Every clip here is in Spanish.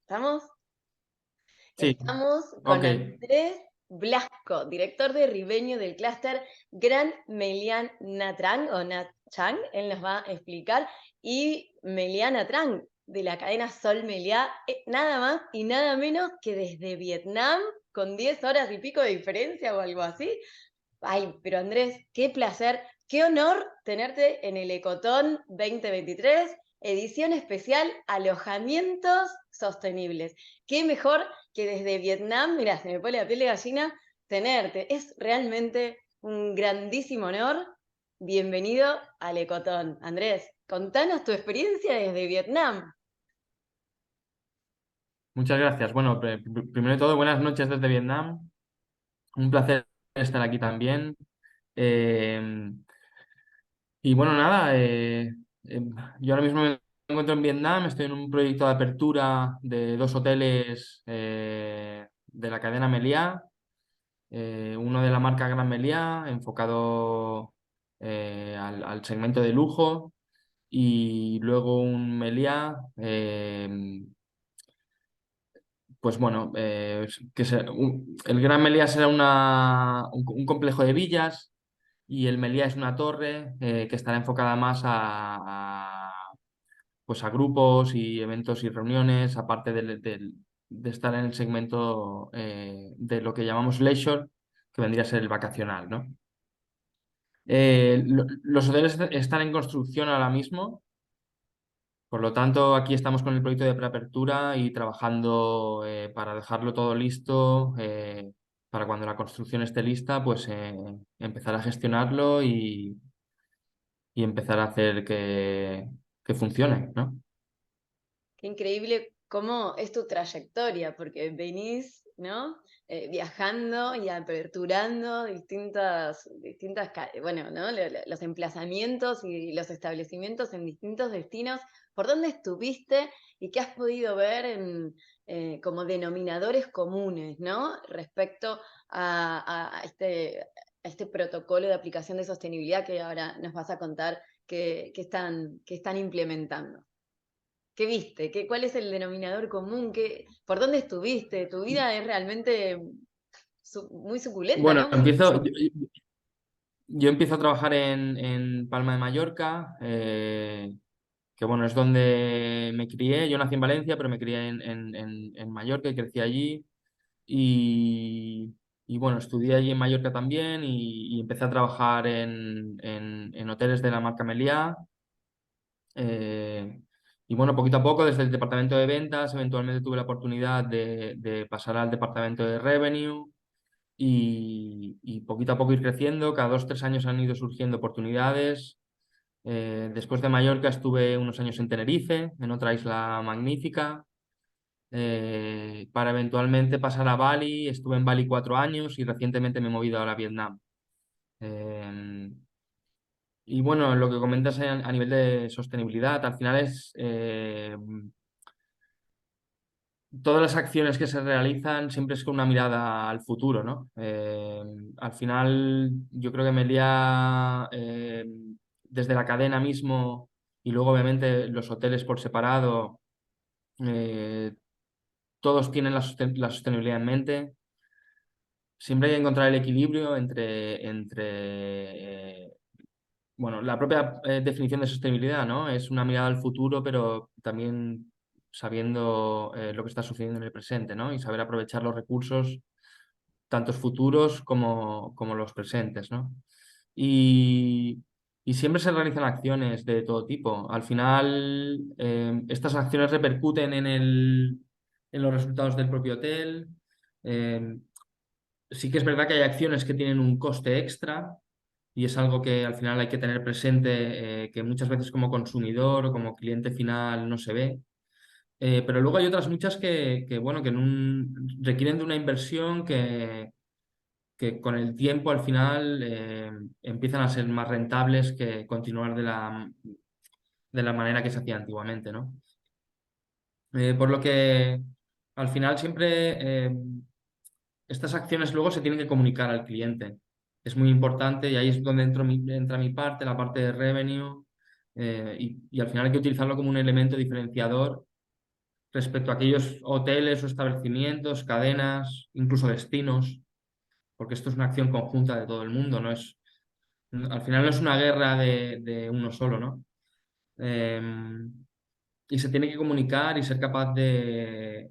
¿Estamos? Sí, Estamos ok. con Andrés Blasco, director de Ribeño del clúster Gran Melián Natrang o Natchang, él nos va a explicar, y Meliá Natrang de la cadena Sol Meliá, nada más y nada menos que desde Vietnam, con 10 horas y pico de diferencia o algo así. Ay, pero Andrés, qué placer, qué honor tenerte en el Ecotón 2023, edición especial Alojamientos Sostenibles. Qué mejor que desde Vietnam, mira, se me pone la piel de gallina, tenerte. Es realmente un grandísimo honor. Bienvenido al Ecotón. Andrés, contanos tu experiencia desde Vietnam. Muchas gracias. Bueno, primero de todo, buenas noches desde Vietnam. Un placer estar aquí también. Eh, y bueno, nada, yo ahora mismo me encuentro en Vietnam, estoy en un proyecto de apertura de dos hoteles de la cadena Meliá, uno de la marca Gran Meliá, enfocado al segmento de lujo, y luego un Meliá. Pues bueno, el Gran Meliá será un complejo de villas y el Meliá es una torre que estará enfocada más pues a grupos y eventos y reuniones, aparte de estar en el segmento de lo que llamamos leisure, que vendría a ser el vacacional, ¿no? Los hoteles están en construcción ahora mismo. Por lo tanto, aquí estamos con el proyecto de preapertura y trabajando para dejarlo todo listo, para cuando la construcción esté lista, pues empezar a gestionarlo y empezar a hacer que funcione, ¿no? Qué increíble cómo es tu trayectoria, porque venís, ¿no? Viajando y aperturando bueno, ¿no? Los emplazamientos y los establecimientos en distintos destinos. ¿Por dónde estuviste y qué has podido ver como denominadores comunes, ¿no? Respecto a este protocolo de aplicación de sostenibilidad que ahora nos vas a contar que están implementando. ¿Qué viste? ¿Cuál es el denominador común? ¿Por dónde estuviste? Tu vida es realmente muy suculenta, Bueno, ¿no? yo empiezo a trabajar en Palma de Mallorca, que bueno, es donde me crié. Yo nací en Valencia, pero me crié en Mallorca y crecí allí. Y, y bueno, estudié allí en Mallorca también y empecé a trabajar en hoteles de la marca Meliá. Eh, y bueno, poquito a poco, desde el departamento de ventas, eventualmente tuve la oportunidad de pasar al departamento de revenue y poquito a poco ir creciendo. Cada 2, 3 años han ido surgiendo oportunidades. Después de Mallorca estuve unos años en Tenerife, en otra isla magnífica, para eventualmente pasar a Bali. Estuve en Bali 4 años y recientemente me he movido ahora a Vietnam. Eh, y bueno, lo que comentas a nivel de sostenibilidad, al final es todas las acciones que se realizan siempre es con una mirada al futuro, ¿no? Al final yo creo que Meliá, desde la cadena mismo y luego obviamente los hoteles por separado, eh, todos tienen la sostenibilidad en mente. Siempre hay que encontrar el equilibrio entre bueno, la propia definición de sostenibilidad, ¿no? Es una mirada al futuro, pero también sabiendo lo que está sucediendo en el presente, ¿no? Y saber aprovechar los recursos, tantos futuros como los presentes, ¿no? Y, y siempre se realizan acciones de todo tipo. Al final, estas acciones repercuten en los resultados del propio hotel. Eh, sí que es verdad que hay acciones que tienen un coste extra y es algo que al final hay que tener presente, que muchas veces como consumidor o como cliente final no se ve. Pero luego hay otras muchas bueno, requieren de una inversión que con el tiempo al final empiezan a ser más rentables que continuar de la manera que se hacía antiguamente, ¿no? Por lo que al final siempre estas acciones luego se tienen que comunicar al cliente. Es muy importante y ahí es donde entra mi parte, la parte de revenue, y al final hay que utilizarlo como un elemento diferenciador respecto a aquellos hoteles o establecimientos, cadenas, incluso destinos, porque esto es una acción conjunta de todo el mundo, al final no es una guerra de uno solo, ¿no? Em, y se tiene que comunicar y ser capaz de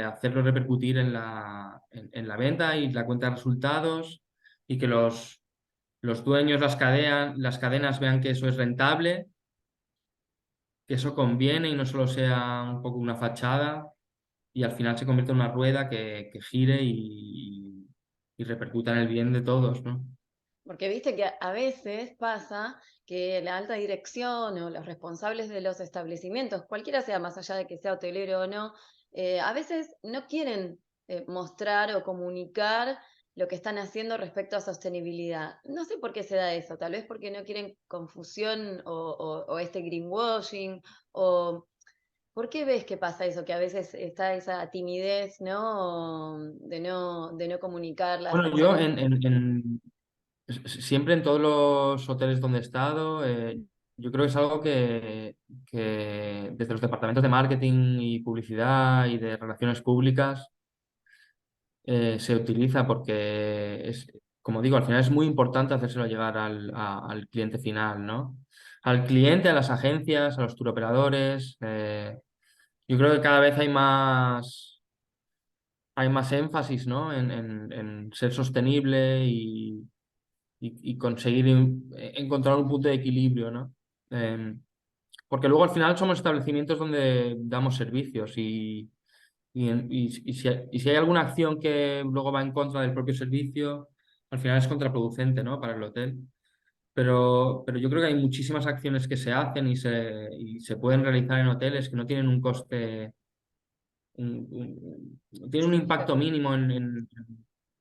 hacerlo repercutir en la venta y la cuenta de resultados y que los dueños, las cadenas vean que eso es rentable, que eso conviene y no solo sea un poco una fachada y al final se convierte en una rueda que gire y repercuta en el bien de todos, ¿no? Porque viste que a veces pasa que la alta dirección o los responsables de los establecimientos, cualquiera sea, más allá de que sea hotelero o no, a veces no quieren mostrar o comunicar lo que están haciendo respecto a sostenibilidad. No sé por qué se da eso, tal vez porque no quieren confusión o este greenwashing, o ¿por qué ves que pasa eso? Que a veces está esa timidez, ¿no? De no comunicar las Bueno, yo acciones. siempre en todos los hoteles donde he estado, yo creo que es algo que desde los departamentos de marketing y publicidad y de relaciones públicas se utiliza porque es, como digo, al final es muy importante hacérselo llegar al cliente final, ¿no? Al cliente, a las agencias, a los turoperadores. Yo creo que cada vez hay más énfasis, ¿no? En ser sostenible y conseguir encontrar un punto de equilibrio, ¿no? Porque luego al final somos establecimientos donde damos servicios y si hay alguna acción que luego va en contra del propio servicio, al final es contraproducente, ¿no? Para el hotel. Pero yo creo que hay muchísimas acciones que se hacen y se pueden realizar en hoteles que no tienen un coste, tienen un impacto mínimo en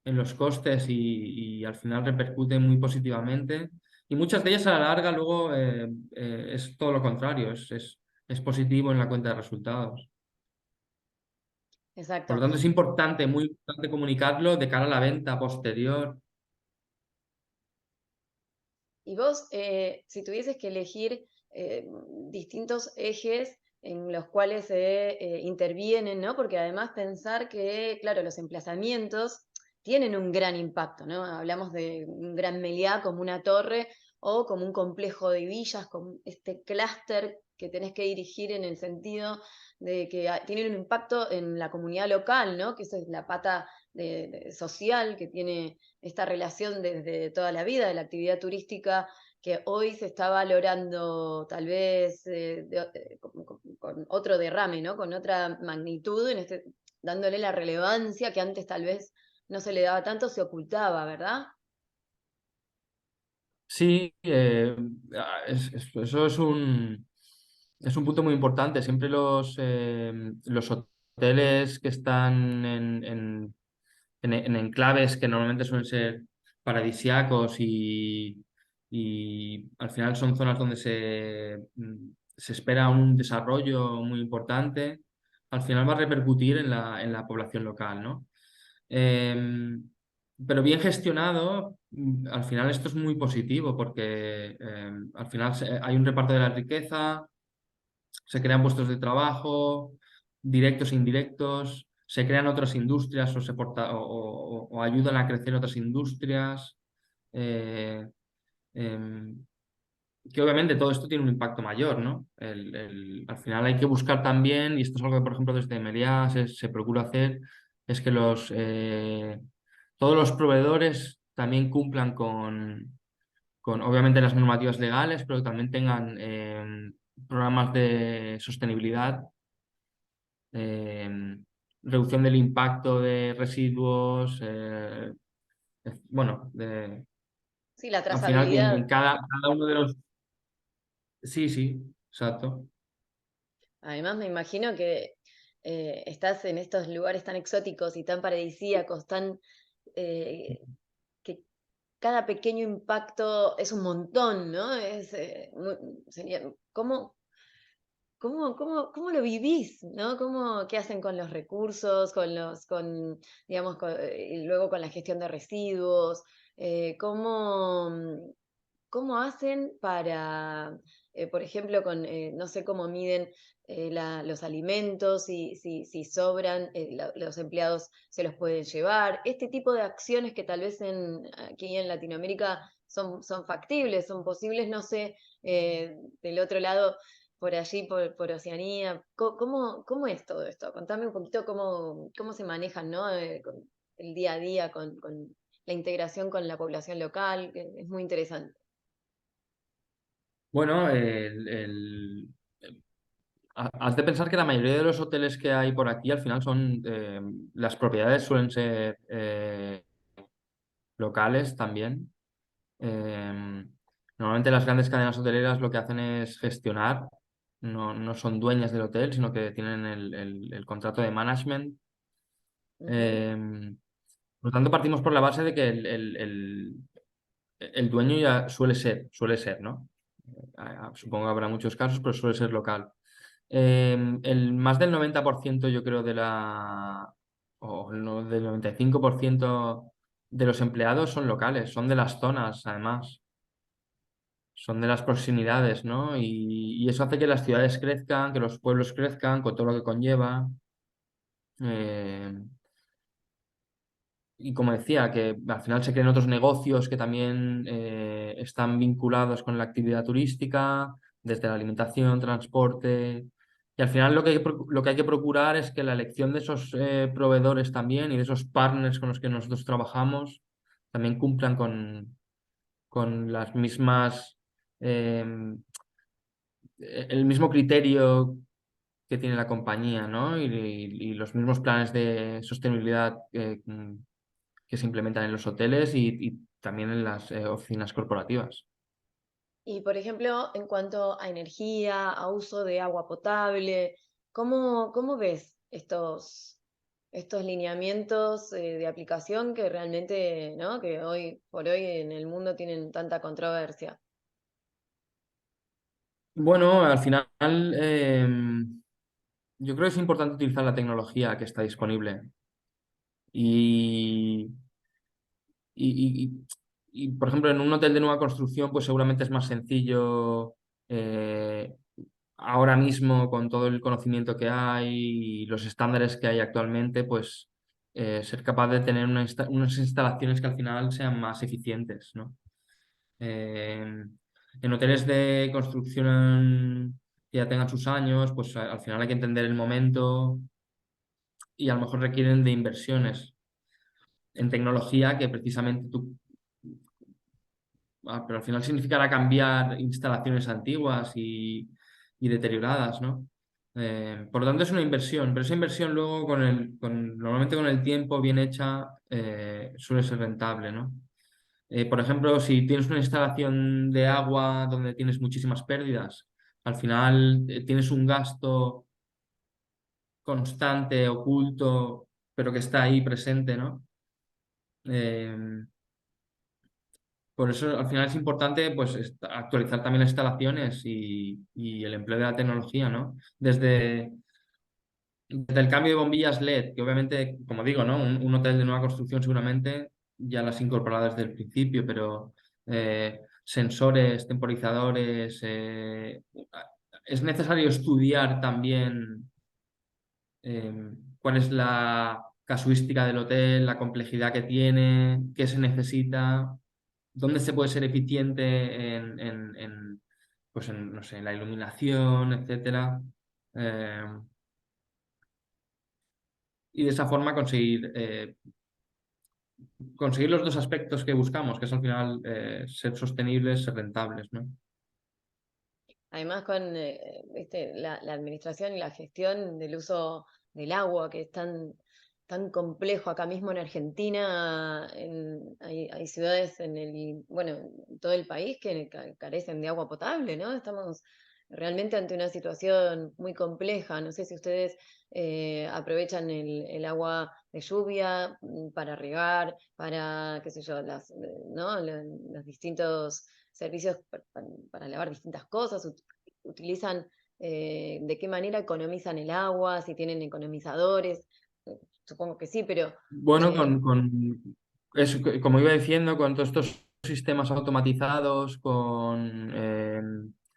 los costes y al final repercute muy positivamente. Y muchas de ellas a la larga luego es todo lo contrario, es positivo en la cuenta de resultados. Por lo Exacto. tanto, es importante, muy importante comunicarlo de cara a la venta posterior. Y vos, si tuvieses que elegir distintos ejes en los cuales se intervienen, ¿no? Porque además pensar que, claro, los emplazamientos tienen un gran impacto, ¿no? Hablamos de un gran meliá como una torre o como un complejo de villas, con este clúster que tenés que dirigir en el sentido de que tienen un impacto en la comunidad local, ¿no? Que esa es la pata social que tiene esta relación desde toda la vida de la actividad turística, que hoy se está valorando tal vez con otro derrame, ¿no? Con otra magnitud, dándole la relevancia que antes tal vez no se le daba tanto, se ocultaba, ¿verdad? Sí, eso es un punto muy importante. Siempre los hoteles que están en enclaves que normalmente suelen ser paradisíacos y al final son zonas donde se espera un desarrollo muy importante, al final va a repercutir en la población local, ¿no? Pero bien gestionado, al final esto es muy positivo porque al final hay un reparto de la riqueza, se crean puestos de trabajo, directos e indirectos, se crean otras industrias o ayudan a crecer otras industrias, eh, em, que obviamente todo esto tiene un impacto mayor, ¿no? Al final hay que buscar también, y esto es algo que por ejemplo desde Meliá se procura hacer, es que todos los proveedores también cumplan con obviamente las normativas legales, pero que también tengan programas de sostenibilidad, eh, reducción del impacto de residuos, bueno, Sí, la al final en trazabilidad. cada uno de los... Sí, sí, exacto. Además, me imagino que estás en estos lugares tan exóticos y tan paradisíacos, tan eh, que cada pequeño impacto es un montón, ¿no? ¿Cómo, cómo lo vivís, ¿no? ¿Qué hacen con los recursos, digamos, y luego con la gestión de residuos? ¿Cómo, cómo hacen para, por ejemplo, no sé cómo miden los alimentos, si sobran, los empleados se los pueden llevar. Este tipo de acciones que tal vez aquí en Latinoamérica son factibles, son posibles, no sé, del otro lado, por allí, por Oceanía. ¿Cómo es todo esto? Contame un poquito cómo se manejan, ¿no? Con el día a día, con la integración con la población local, que es muy interesante. Bueno, has de pensar que la mayoría de los hoteles que hay por aquí al final son, las propiedades suelen ser locales también. Eh, Normalmente las grandes cadenas hoteleras lo que hacen es gestionar, no son dueñas del hotel, sino que tienen el contrato de management. Ujú. Eh, por lo tanto, partimos por la base de que el dueño ya suele ser, ¿no? Supongo que habrá muchos casos, pero suele ser local. El más del 90% yo creo o del 95% de los empleados son locales, son de las zonas además, son de las proximidades, ¿no? Y eso hace que las ciudades crezcan, que los pueblos crezcan con todo lo que conlleva. Eh, y como decía, que al final se crean otros negocios que también están vinculados con la actividad turística, desde la alimentación, transporte. Y al final lo que hay que procurar es que la elección de esos proveedores también y de esos partners con los que nosotros trabajamos también cumplan con las mismas, eh, el mismo criterio que tiene la compañía, ¿no? Y los mismos planes de sostenibilidad que se implementan en los hoteles y también en las oficinas corporativas. Y por ejemplo, en cuanto a energía, a uso de agua potable, ¿cómo ves estos lineamientos de aplicación que realmente, ¿no? Que hoy por hoy en el mundo tienen tanta controversia? Bueno, al final yo creo que es importante utilizar la tecnología que está disponible y, y, y- por ejemplo, en un hotel de nueva construcción, pues seguramente es más sencillo eh, ahora mismo con todo el conocimiento que hay y los estándares que hay actualmente, pues ser capaz de tener unas instalaciones que al final sean más eficientes, ¿no? Eh, en hoteles de construcción que ya tengan sus años, pues al final hay que entender el momento y a lo mejor requieren de inversiones en tecnología que precisamente pero al final significará cambiar instalaciones antiguas y deterioradas, ¿no? Por lo tanto, es una inversión, pero esa inversión luego normalmente con el tiempo bien hecha suele ser rentable, ¿no? Por ejemplo, si tienes una instalación de agua donde tienes muchísimas pérdidas, al final tienes un gasto constante, oculto, pero que está ahí presente, ¿no? Eh, por eso al final es importante pues, actualizar también las instalaciones y el empleo de la tecnología, ¿no? Desde el cambio de bombillas LED, que obviamente, como digo, ¿no? Un hotel de nueva construcción seguramente ya las ha incorporado desde el principio, pero sensores, temporizadores, es necesario estudiar también cuál es la casuística del hotel, la complejidad que tiene, qué se necesita, dónde se puede ser eficiente pues no sé, en la iluminación, etcétera. Eh, y de esa forma conseguir los dos aspectos que buscamos, que es al final ser sostenibles, ser rentables, ¿no? Además, con ¿viste? La administración y la gestión del uso del agua, que es tan complejo acá mismo en Argentina, hay ciudades bueno, en todo el país que carecen de agua potable, ¿no? Estamos realmente ante una situación muy compleja. No sé si ustedes aprovechan el agua de lluvia para regar, para, qué sé yo, ¿no? Los distintos servicios para lavar distintas cosas, utilizan, de qué manera economizan el agua, si tienen economizadores, supongo que sí, pero Bueno, eh, como iba diciendo, con todos estos sistemas automatizados, con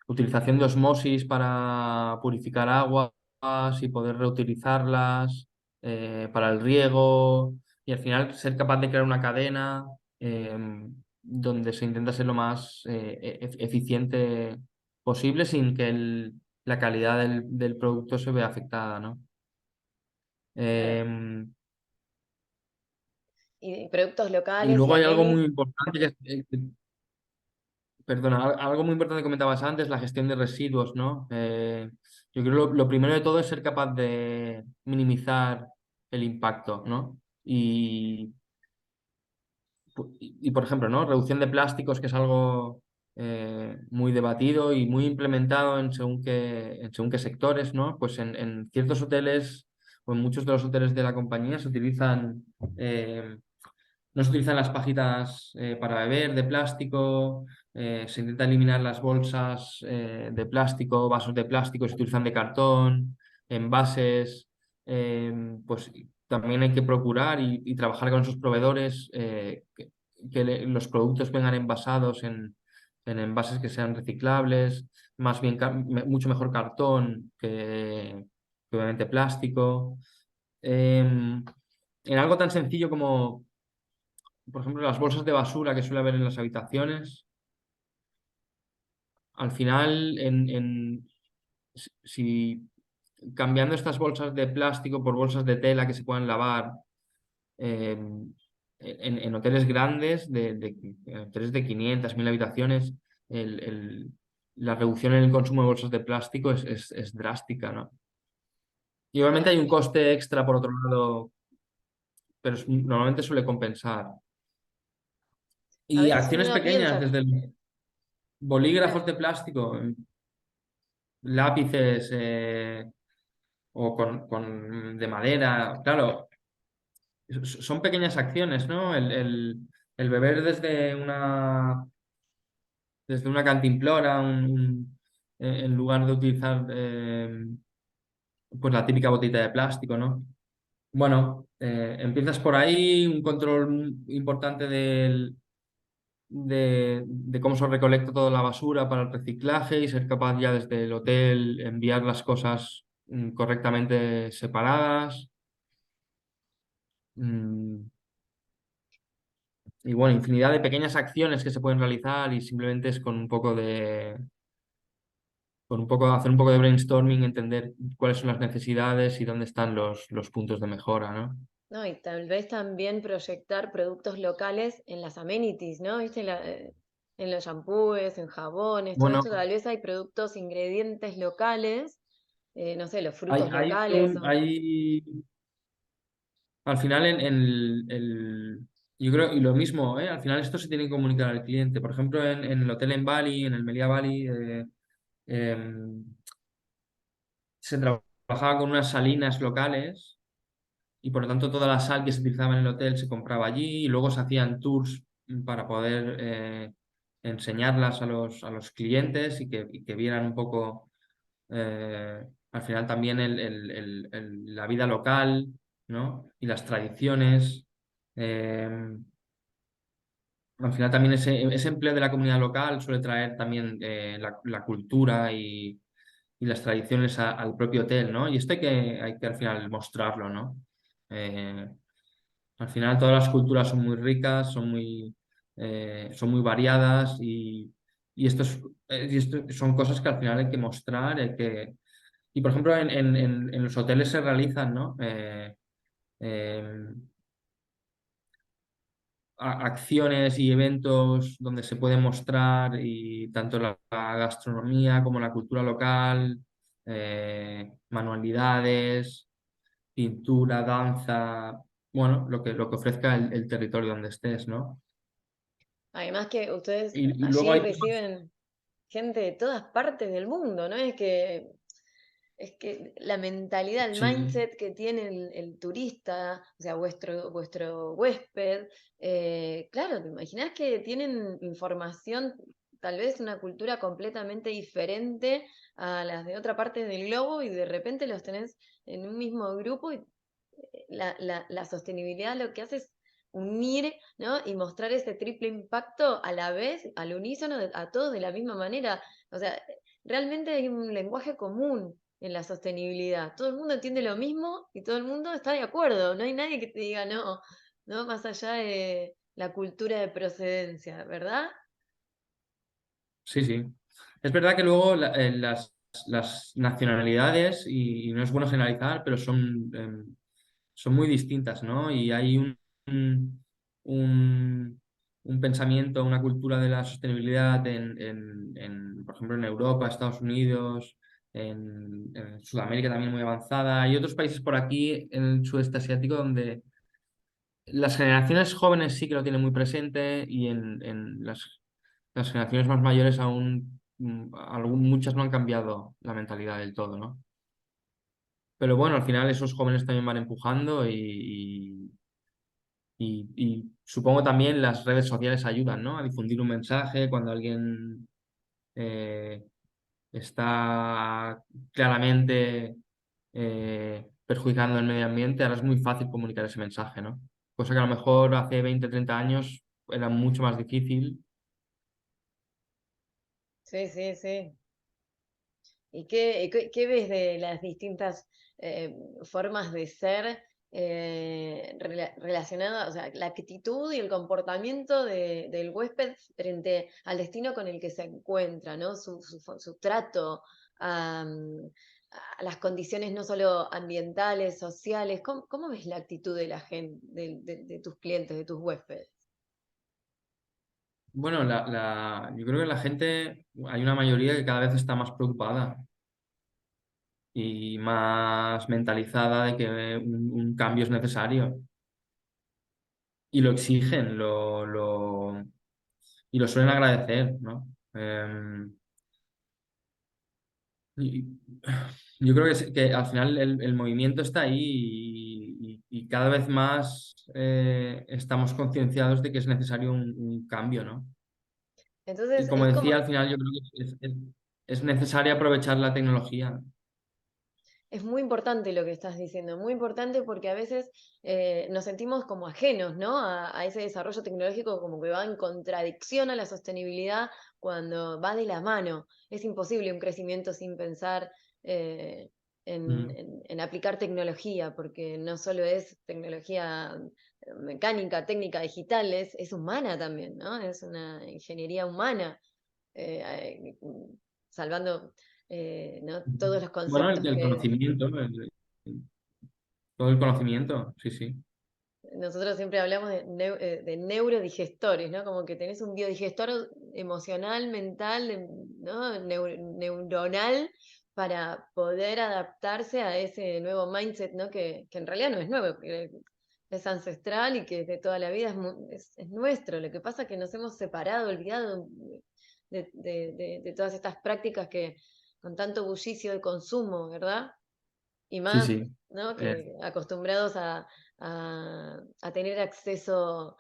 utilización de osmosis para purificar aguas y poder reutilizarlas, para el riego, y al final ser capaz de crear una cadena donde se intenta ser lo más eficiente posible sin que la calidad del producto se vea afectada, ¿no? Claro. Em, Y productos y locales y luego hay algo muy amenity. importante perdona, algo muy importante que comentabas antes, la gestión de residuos, ¿no? Yo creo que lo primero de todo es ser capaz de minimizar el impacto, ¿no? Por ejemplo, ¿no? Reducción de plásticos, que es algo muy debatido y muy implementado en según qué sectores, ¿no? Pues en ciertos hoteles o en muchos de los hoteles de la compañía eh, no se utilizan las pajitas para beber de plástico, se intenta eliminar las bolsas de plástico, vasos de plástico, se utilizan de cartón, envases, pues también hay que procurar y trabajar con esos proveedores que los productos vengan envasados en envases que sean reciclables, más bien mucho mejor cartón que obviamente plástico. En algo tan sencillo como por ejemplo, las bolsas de basura que suele haber en las habitaciones, al final, si cambiando estas bolsas de plástico por bolsas de tela que se puedan lavar, eh, en hoteles grandes, hoteles de 500, 1000 habitaciones, el- el- la reducción en el consumo de bolsas de plástico es drástica, ¿no? Y obviamente hay Claro. un coste extra por otro lado, pero normalmente suele compensar. A Y veces acciones uno pequeñas, piensa, desde bolígrafos de plástico, lápices o de madera. Claro, son pequeñas acciones, ¿no? El beber desde una cantimplora, en lugar de utilizar pues la típica botita de plástico, ¿no? Bueno, empiezas por ahí, un control importante de cómo se recolecta toda la basura para el reciclaje y ser capaz ya desde el hotel enviar las cosas correctamente separadas. Mm, y bueno, infinidad de pequeñas acciones que se pueden realizar y simplemente es hacer un poco de brainstorming, entender cuáles son las necesidades y dónde están los puntos de mejora, ¿no? ¿no? Y tal vez también proyectar productos locales en las amenities, ¿no? ¿Viste? En los shampoos, en jabones, todo Bueno, esto, tal vez hay productos, ingredientes locales, no sé, los hay, frutos hay, locales. un- hay al final yo creo, y lo mismo, al final esto se tiene que comunicar al cliente. Por ejemplo, en el hotel en Bali, en el Melia Bali, em, se trabajaba con unas salinas locales y por lo tanto toda la sal que se utilizaba en el hotel se compraba allí y luego se hacían tours para poder enseñarlas a los clientes y que vieran un poco al final también la vida local, ¿no? Y las tradiciones. Eh, Al final también ese empleo de la comunidad local suele traer también la cultura y las tradiciones al propio hotel, ¿no? Y esto hay que al final mostrarlo, ¿no? Eh, Al final todas las culturas son muy ricas, son muy variadas y esto son cosas que al final hay que mostrar, y por ejemplo en los hoteles se realizan, ¿no? Eh, Acciones y eventos donde se puede mostrar y tanto la gastronomía como la cultura local, manualidades, pintura, danza, bueno, lo que ofrezca el territorio donde estés, ¿no? Además que ustedes Y luego allí hay reciben gente de todas partes del mundo, ¿no? Es que la mentalidad, el sí, mindset que tiene el turista, o sea, vuestro huésped, claro, te imaginas que tienen información, tal vez una cultura completamente diferente a las de otra parte del globo y de repente los tenés en un mismo grupo y la sostenibilidad lo que hace es unir, ¿no? Y mostrar ese triple impacto a la vez, al unísono, a todos de la misma manera. O sea, realmente hay un lenguaje común en la sostenibilidad. Todo el mundo entiende lo mismo y todo el mundo está de acuerdo. No hay nadie que te diga no, no, más allá de la cultura de procedencia, ¿verdad? Sí, sí. Es verdad que luego las nacionalidades, y no es bueno generalizar, pero son muy distintas, ¿no? Y hay un, un- un pensamiento, una cultura de la sostenibilidad por ejemplo, en Europa, Estados Unidos, en Sudamérica también muy avanzada. Hay otros países por aquí en el sudeste asiático donde las generaciones jóvenes sí que lo tienen muy presente y en las generaciones más mayores aún, muchas no han cambiado la mentalidad del todo, ¿no? Pero bueno, al final esos jóvenes también van empujando y supongo también las redes sociales ayudan, ¿no? A difundir un mensaje cuando alguien eh, está claramente perjudicando el medio ambiente. Ahora es muy fácil comunicar ese mensaje, ¿no? Cosa que a lo mejor hace 20 30 años era mucho más difícil. Sí, sí, sí. ¿Y qué ves de las distintas formas de ser relacionadas, o sea, la actitud y el comportamiento del huésped frente al destino con el que se encuentra, ¿no? Su trato a, a las condiciones no solo ambientales, sociales. ¿Cómo ves la actitud de la gente, de tus clientes, de tus huéspedes? Bueno, yo creo que la gente, hay una mayoría que cada vez está más preocupada y más mentalizada de que un cambio es necesario y lo exigen, y lo suelen agradecer, ¿no? Y- yo creo que al final el movimiento está ahí y cada vez más estamos concienciados de que es necesario un cambio, ¿no? Y Entonces, como es como decía, al final yo creo que es necesario aprovechar la tecnología. Es muy importante lo que estás diciendo, muy importante porque a veces nos sentimos como ajenos, ¿no? A ese desarrollo tecnológico como que va en contradicción a la sostenibilidad cuando va de la mano. Es imposible un crecimiento sin pensar eh, Mm, en aplicar tecnología, porque no solo es tecnología mecánica, técnica, digital, es humana también, ¿no? Es una ingeniería humana, salvando ¿no? todos los Bueno, conceptos el que conocimiento, todo el conocimiento, sí, sí. nosotros siempre hablamos de neurodigestores, ¿no? Como que tenés un biodigestor emocional, mental, ¿no? Neuronal para poder adaptarse a ese nuevo mindset, ¿no? Que en realidad no es nuevo, que es ancestral y que de toda la vida es nuestro. Lo que pasa es que nos hemos separado, olvidado de todas estas prácticas que con tanto bullicio de consumo, ¿verdad? Y Sí, más, sí. ¿no? Eh, Que acostumbrados a tener acceso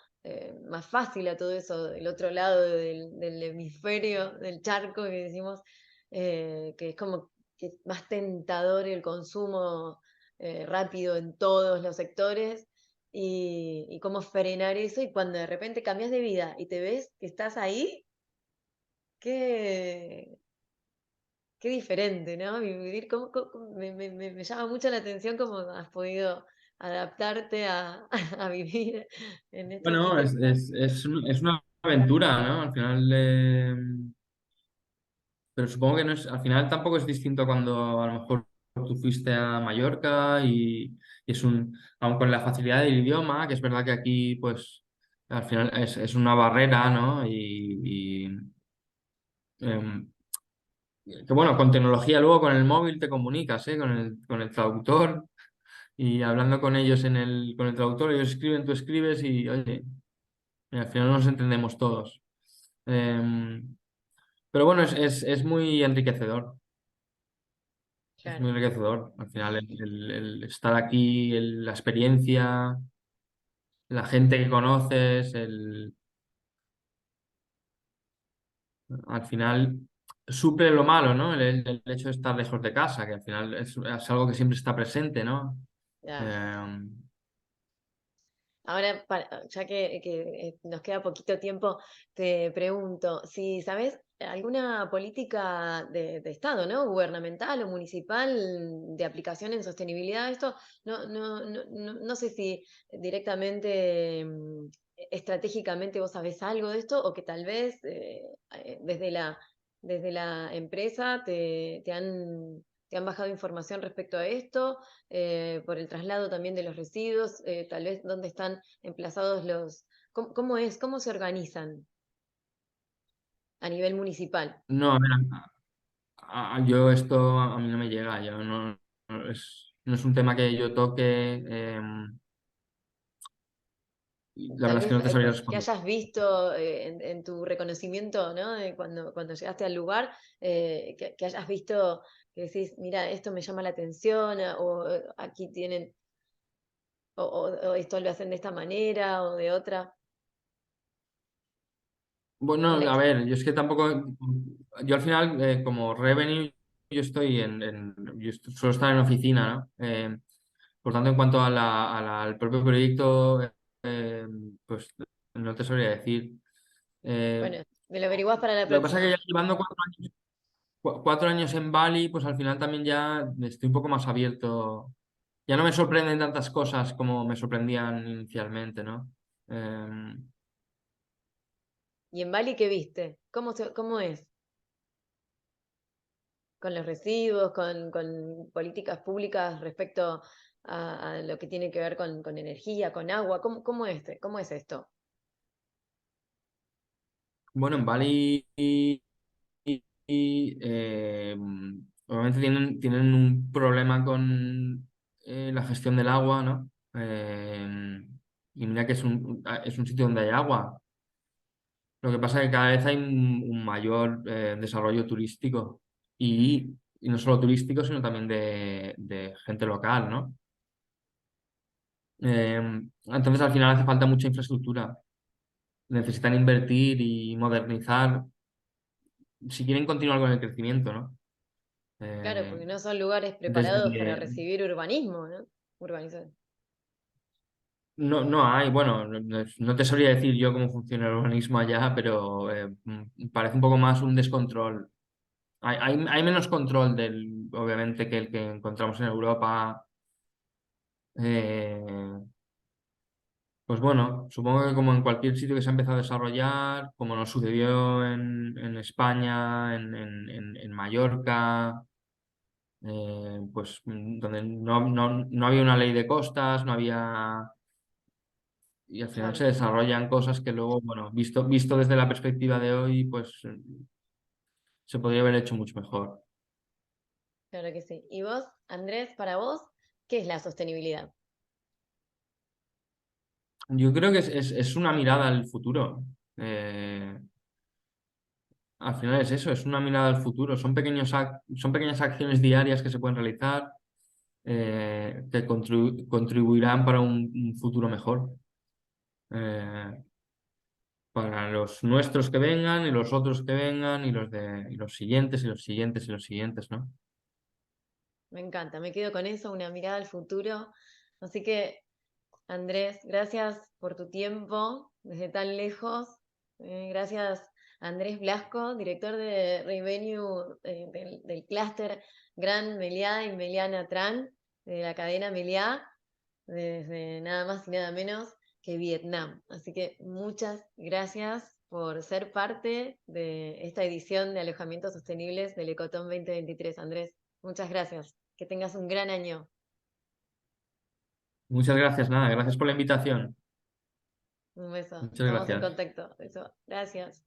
más fácil a todo eso del otro lado del hemisferio, del charco, que decimos, que es como que es más tentador el consumo rápido en todos los sectores y cómo frenar eso y cuando de repente cambias de vida y te ves que estás ahí, qué, qué diferente, ¿no? Vivir, me llama mucho la atención cómo has podido adaptarte a, a vivir en estos bueno, sistemas. es una aventura, ¿no? Al final, pero supongo que no es, al final tampoco es distinto cuando a lo mejor tú fuiste a Mallorca y aun con la facilidad del idioma, que es verdad que aquí, pues, al final es una barrera, ¿no? Em, que bueno, con tecnología luego con el móvil te comunicas, ¿eh? Con el traductor y hablando con ellos con el traductor, ellos escriben, tú escribes y, oye, y al final nos entendemos todos. Em, pero bueno, es muy enriquecedor. Es muy Claro. enriquecedor. Al final, el estar aquí, la experiencia, la gente que conoces, al final suple lo malo, ¿no? El hecho de estar lejos de casa, que al final es algo que siempre está presente, ¿no? Ya. Eh, Ahora, ya que nos queda poquito tiempo, te pregunto, si sabes alguna política de Estado, ¿no? Gubernamental o municipal de aplicación en sostenibilidad. Esto no sé si directamente, estratégicamente vos sabés algo de esto o que tal vez desde la empresa te han bajado información respecto a esto, por el traslado también de los residuos, tal vez dónde están emplazados ¿cómo es? ¿Cómo se organizan a nivel municipal? No, a ver, yo esto a mí no me llega, yo no es un tema que yo toque, y la Tal verdad es que vez no te sabría que responder. hayas visto en tu reconocimiento, ¿no? Cuando llegaste al lugar, que hayas visto que decís, mira, esto me llama la atención, o aquí tienen, o esto lo hacen de esta manera o de otra. Bueno, a Andrés, ver, yo es que tampoco, yo al final, como revenue, suelo estar en oficina, ¿no? Por tanto, en cuanto a al propio proyecto, eh, pues no te sabría decir. Eh, bueno, me lo averiguás para la lo que pasa es que próxima. ya llevando 4 años, 4 años en Bali, pues al final también ya estoy un poco más abierto. Ya no me sorprenden tantas cosas como me sorprendían inicialmente, ¿no? Eh, ¿Y en Bali qué viste? ¿Cómo es? Con los residuos, con políticas públicas respecto a lo que tiene que ver con energía, con agua. ¿Cómo es esto? bueno, en Bali obviamente tienen un problema con la gestión del agua, ¿no? Y mira que es un sitio donde hay agua. Lo que pasa es que cada vez hay un mayor desarrollo turístico y no solo turístico, sino también de gente local, ¿no? Entonces al final hace falta mucha infraestructura. Necesitan invertir y modernizar si quieren continuar con el crecimiimiento, ¿no? Claro, Eh, porque no son lugares preparados para desde, recibir urbanismo, ¿no? Urbanización. no hay, bueno, no te sabría decir yo cómo funciona el urbanismo allá, pero parece un poco más un descontrol. Hay menos control obviamente, que el que encontramos en Europa. Eh, pues bueno, supongo que como en cualquier sitio que se ha empezado a desarrollar, como nos sucedió en España, en Mallorca, pues donde no había una ley de costas, no había. Y al final se Claro, desarrollan cosas que luego, bueno, visto desde la perspectiva de hoy, pues se podría haber hecho mucho mejor. claro que sí. Y vos, Andrés, para vos, ¿qué es la sostenibilidad? Yo creo que es una mirada al futuro. Eh, Al final es eso, es una mirada al futuro. Son pequeñas acciones diarias que se pueden realizar, que contribuirán para un futuro mejor. Eh, para los nuestros que vengan y los otros que vengan y los siguientes y los siguientes y los siguientes, ¿no? Me encanta, me quedo con eso, una mirada al futuro. Así que, Andrés, gracias por tu tiempo desde tan lejos. Gracias, Andrés Blasco, director de Revenue del clúster Gran Meliá y Meliana Tran, de la cadena Meliá, desde nada más y nada menos que Vietnam. Así que muchas gracias por ser parte de esta edición de Alojamientos Sostenibles del Ecotón 2023, Andrés. Muchas gracias. Que tengas un gran año. Muchas gracias, nada, gracias por la invitación. Un beso. Muchas Estamos en gracias. contacto. Eso. Gracias.